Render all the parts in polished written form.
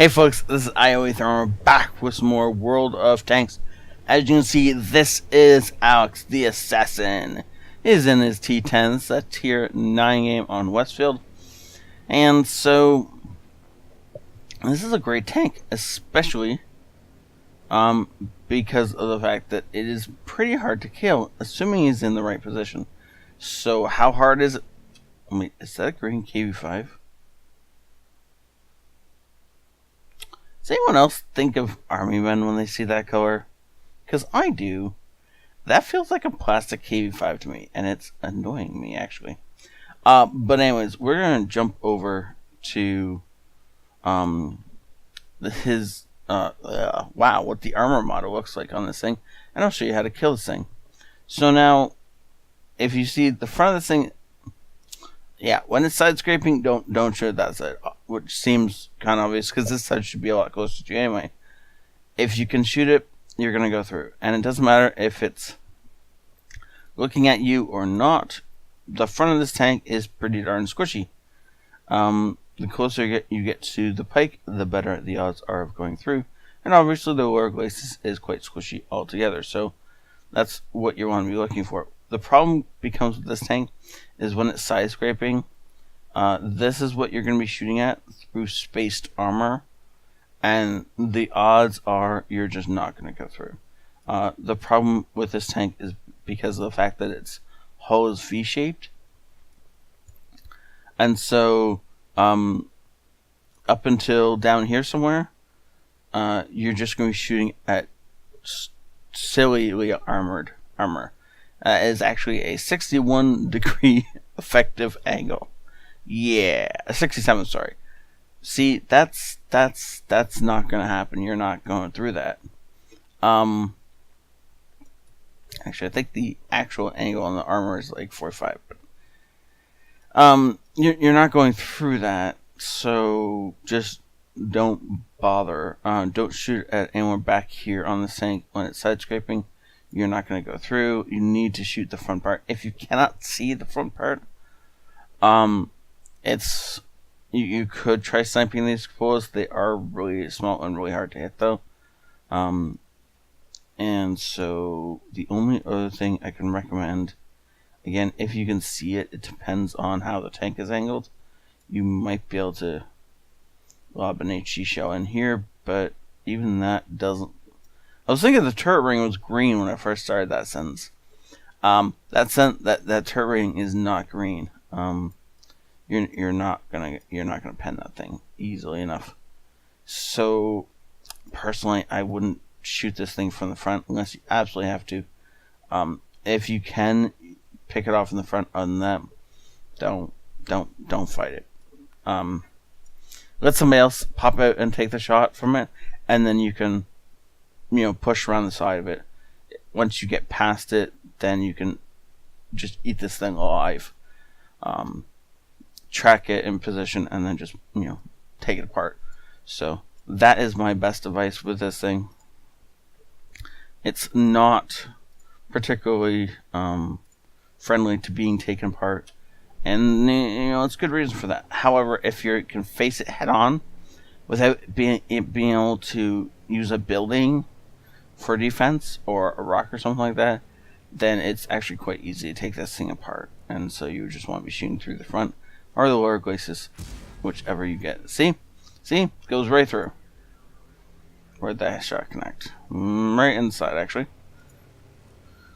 Hey folks, this is ioEther and we're back with some more World of Tanks. As you can see, this is Alex the Assassin. He is in his T-10, it's a tier 9 game on Westfield. And so, this is a great tank, especially because of the fact that it is pretty hard to kill, assuming he's in the right position. So how hard is it? Wait, is that a green KV5? Does anyone else think of army men when they see that color? Because I do. That feels like a plastic KV5 to me, and it's annoying me, actually. But anyways, we're going to jump over to wow, what the armor model looks like on this thing, and I'll show you how to kill this thing. So now, if you see the front of this thing, yeah, when it's side scraping, don't shoot that side, which seems kind of obvious because this side should be a lot closer to you anyway. If you can shoot it, you're gonna go through, and it doesn't matter if it's looking at you or not. The front of this tank is pretty darn squishy. The closer you get to the pike, the better the odds are of going through, and obviously the lower glacis is quite squishy altogether. So that's what you want to be looking for. The problem becomes with this tank is when it's side scraping. This is what you're going to be shooting at through spaced armor, and the odds are you're just not going to go through. The problem with this tank is because of the fact that its hull is V-shaped, and so up until down here somewhere, you're just going to be shooting at sillily armored armor. Is actually a 61-degree effective angle. Yeah, 67. Sorry. See, that's not gonna happen. You're not going through that. Actually, I think the actual angle on the armor is like 45. But you're not going through that. So just don't bother. Don't shoot at anyone back here on the tank when it's side scraping. You're not going to go through. You need to shoot the front part. If you cannot see the front part, you could try sniping these pulls. They are really small and really hard to hit, though. And so the only other thing I can recommend, again, if you can see it, it depends on how the tank is angled. You might be able to lob an HG shell in here, but even that doesn't. I was thinking the turret ring was green when I first started that sentence. That turret ring is not green. You're not gonna pen that thing easily enough. So personally, I wouldn't shoot this thing from the front unless you absolutely have to. If you can pick it off in the front, other than that, don't fight it. Let somebody else pop out and take the shot from it, and then you can, push around the side of it. Once you get past it, then you can just eat this thing alive. Track it in position and then just, take it apart. So that is my best advice with this thing. It's not particularly friendly to being taken apart, and it's good reason for that. However, if you can face it head on without being able to use a building for defense or a rock or something like that, then it's actually quite easy to take this thing apart. And so you just want to be shooting through the front or the lower glacis, whichever you get. See, goes right through. Where'd that shot connect? Right inside, actually.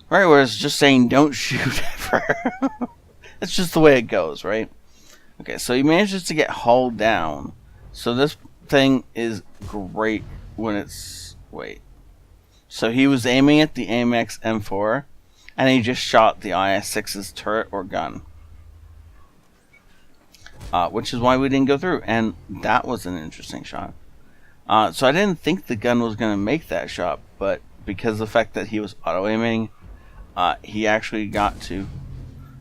Right where it's just saying don't shoot ever. It's just the way it goes, right? Okay, so he manages to get hauled down. So this thing is great when it's... Wait. So he was aiming at the AMX M4, and he just shot the IS-6's turret or gun. Which is why we didn't go through, and that was an interesting shot. So I didn't think the gun was going to make that shot, but because of the fact that he was auto-aiming, he actually got to...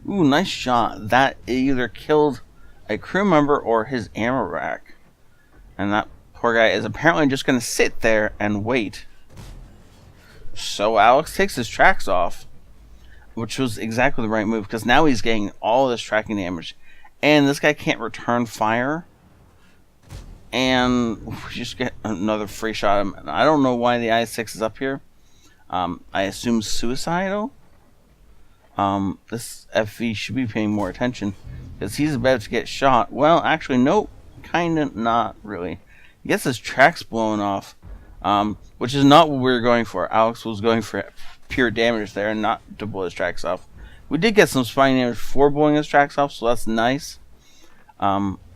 Ooh, nice shot. That either killed a crew member or his ammo rack. And that poor guy is apparently just going to sit there and wait. So Alex takes his tracks off, which was exactly the right move, because now he's getting all this tracking damage. And this guy can't return fire. And we just get another free shot. I don't know why the I-6 is up here. I assume suicidal. This FV should be paying more attention because he's about to get shot. Well, actually, nope. Kinda not really. He gets his tracks blown off, which is not what we were going for. Alex was going for pure damage there and not to blow his tracks off. We did get some spine damage for blowing his tracks off, so that's nice.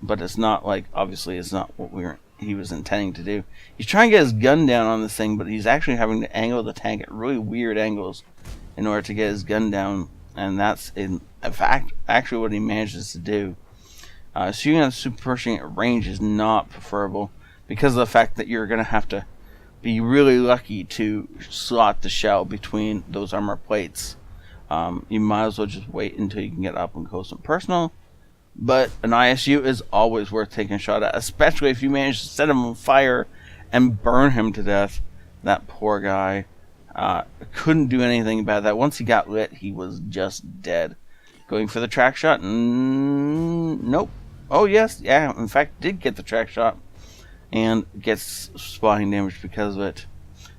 But it's not like, obviously, it's not what he was intending to do. He's trying to get his gun down on this thing, but he's actually having to angle the tank at really weird angles in order to get his gun down, and that's in fact actually what he manages to do. Shooting at super pushing at range is not preferable because of the fact that you're going to have to be really lucky to slot the shell between those armor plates. You might as well just wait until you can get up and close and personal. But an ISU is always worth taking a shot at, especially if you manage to set him on fire and burn him to death. That poor guy couldn't do anything about that. Once he got lit, he was just dead. Going for the track shot? Nope. Oh, yes. Yeah, in fact, did get the track shot. And gets spotting damage because of it.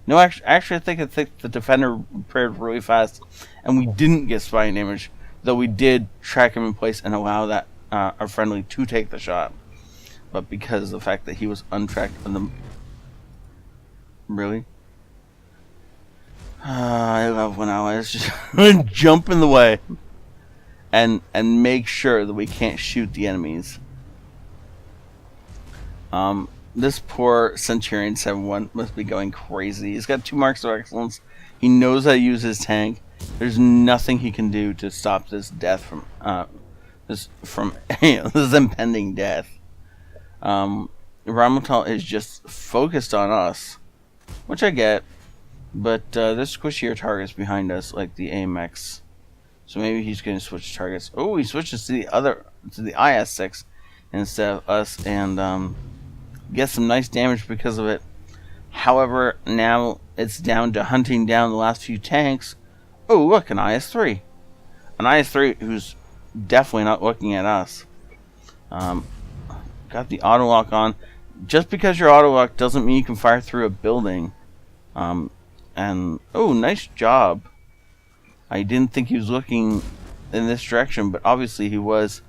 No, actually, I think the defender repaired really fast. And we didn't get spotting damage. Though we did track him in place and allow that our friendly to take the shot. But because of the fact that he was untracked on the... Really? I love when allies just jump in the way. And make sure that we can't shoot the enemies. This poor Centurion 7-1 must be going crazy. He's got 2 marks of excellence. He knows how to use his tank. There's nothing he can do to stop this death from this impending death. Ramatal is just focused on us, which I get, but there's squishier targets behind us, like the AMX. So maybe he's going to switch targets. Oh, he switches to the IS-6 instead of us, and gets some nice damage because of it. However, now it's down to hunting down the last few tanks. Oh, look, an IS-3. An IS-3 who's definitely not looking at us. Got the auto lock on. Just because your auto lock doesn't mean you can fire through a building. And oh, nice job. I didn't think he was looking in this direction, but obviously he was.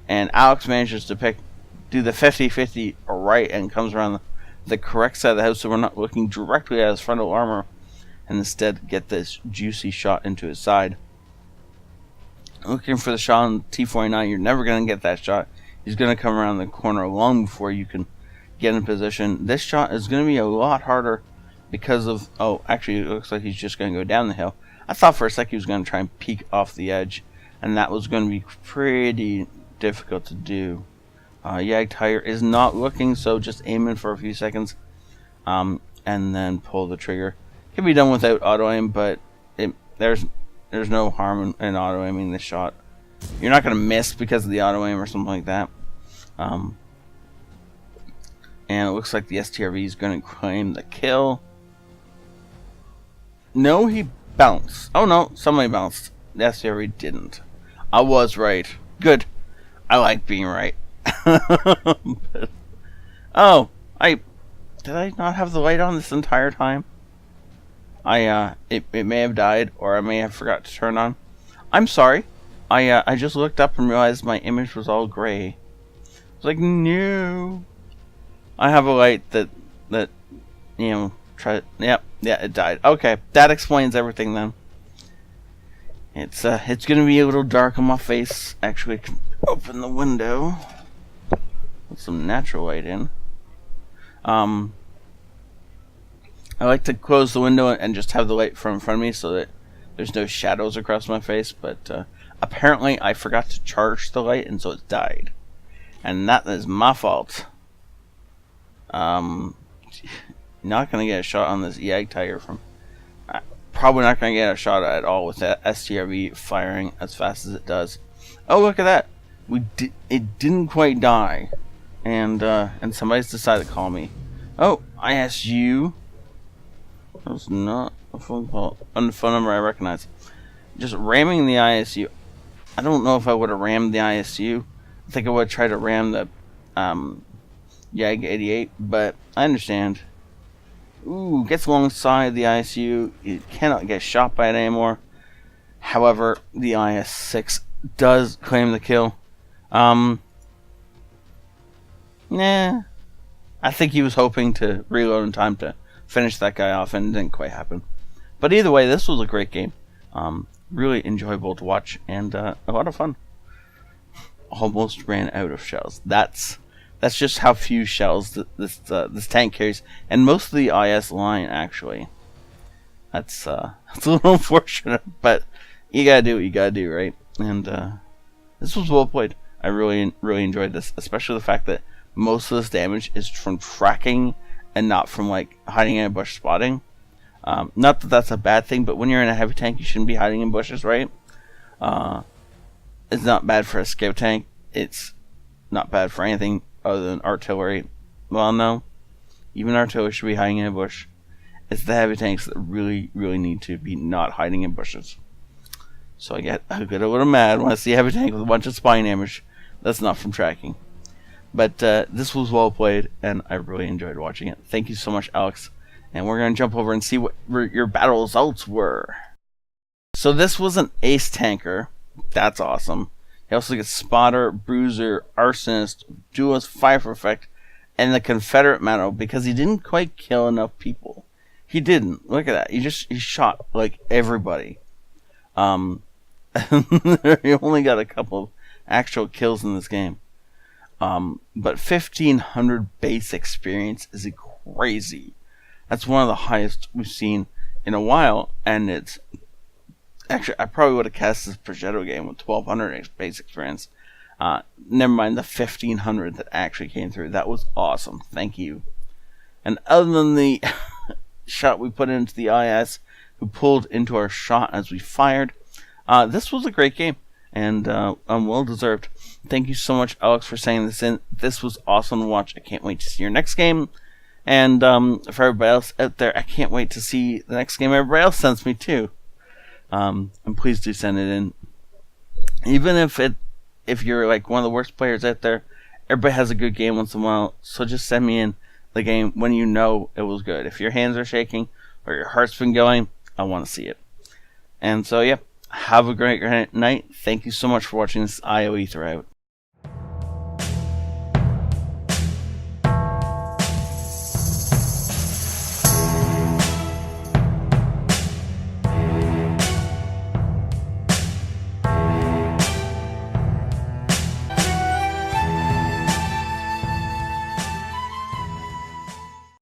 And Alex manages to do the 50-50 right and comes around the correct side of the house, so we're not looking directly at his frontal armor, and instead get this juicy shot into his side. Looking for the shot on T-49, you're never going to get that shot. He's going to come around the corner long before you can get in position. This shot is going to be a lot harder because of... Oh, actually, it looks like he's just going to go down the hill. I thought for a sec he was going to try and peek off the edge, and that was going to be pretty difficult to do. Yag Tire is not looking, so just aim in for a few seconds, and then pull the trigger. Can be done without auto aim, but there's no harm in auto aiming this shot. You're not going to miss because of the auto aim or something like that. And it looks like the STRV is going to claim the kill. No, he bounced. Oh no, somebody bounced. The STRV didn't. I was right. Good. I like being right. But, oh, did I not have the light on this entire time? It may have died, or I may have forgot to turn on. I'm sorry. I just looked up and realized my image was all gray. I was like, no. I have a light that you know, yeah, it died. Okay, that explains everything then. It's gonna be a little dark on my face. Actually, I can open the window. Put some natural light in. I like to close the window and just have the light from in front of me so that there's no shadows across my face, but apparently I forgot to charge the light and so it died. And that is my fault. Not gonna get a shot on this Yag Tiger from... Probably not gonna get a shot at all with that STRV firing as fast as it does. Oh, look at that! It didn't quite die. And somebody's decided to call me. Oh, ISU. That was not a phone call. On the phone number I recognize. Just ramming the ISU. I don't know if I would have rammed the ISU. I think I would have tried to ram the YAG 88, but I understand. Ooh, gets alongside the ISU. It cannot get shot by it anymore. However, the IS-6 does claim the kill. Nah. I think he was hoping to reload in time to finish that guy off, and it didn't quite happen. But either way, this was a great game. Really enjoyable to watch, and a lot of fun. Almost ran out of shells. That's just how few shells this tank carries, and most of the IS line actually. That's a little unfortunate, but you gotta do what you gotta do, right? And this was well played. I really enjoyed this, especially the fact that most of this damage is from tracking and not from like hiding in a bush spotting. Not that that's a bad thing, but when you're in a heavy tank, you shouldn't be hiding in bushes, right? It's not bad for a scout tank. It's not bad for anything other than artillery. Well, no, even artillery should be hiding in a bush. It's the heavy tanks that really need to be not hiding in bushes. So I get a little mad when I see a heavy tank with a bunch of spine damage. That's not from tracking. But this was well played, and I really enjoyed watching it. Thank you so much, Alex. And we're going to jump over and see what your battle results were. So this was an ace tanker. That's awesome. He also gets Spotter, Bruiser, Arsonist, Duelist, Fire Effect, and the Confederate medal because he didn't quite kill enough people. He didn't. Look at that. He shot like everybody. He only got a couple of actual kills in this game. But 1,500 base experience is crazy. That's one of the highest we've seen in a while, and it's actually, I probably would have cast this Progetto game with 1,200 base experience. Never mind the 1,500 that actually came through. That was awesome. Thank you. And other than the shot we put into the IS, who pulled into our shot as we fired, this was a great game, and well deserved. Thank you so much, Alex, for saying this in. This was awesome to watch. I can't wait to see your next game. And for everybody else out there, I can't wait to see the next game everybody else sends me too. And please do send it in. Even if you're like one of the worst players out there, everybody has a good game once in a while. So just send me in the game when you know it was good. If your hands are shaking or your heart's been going, I want to see it. And so yeah, have a great night. Thank you so much for watching this ioEther out.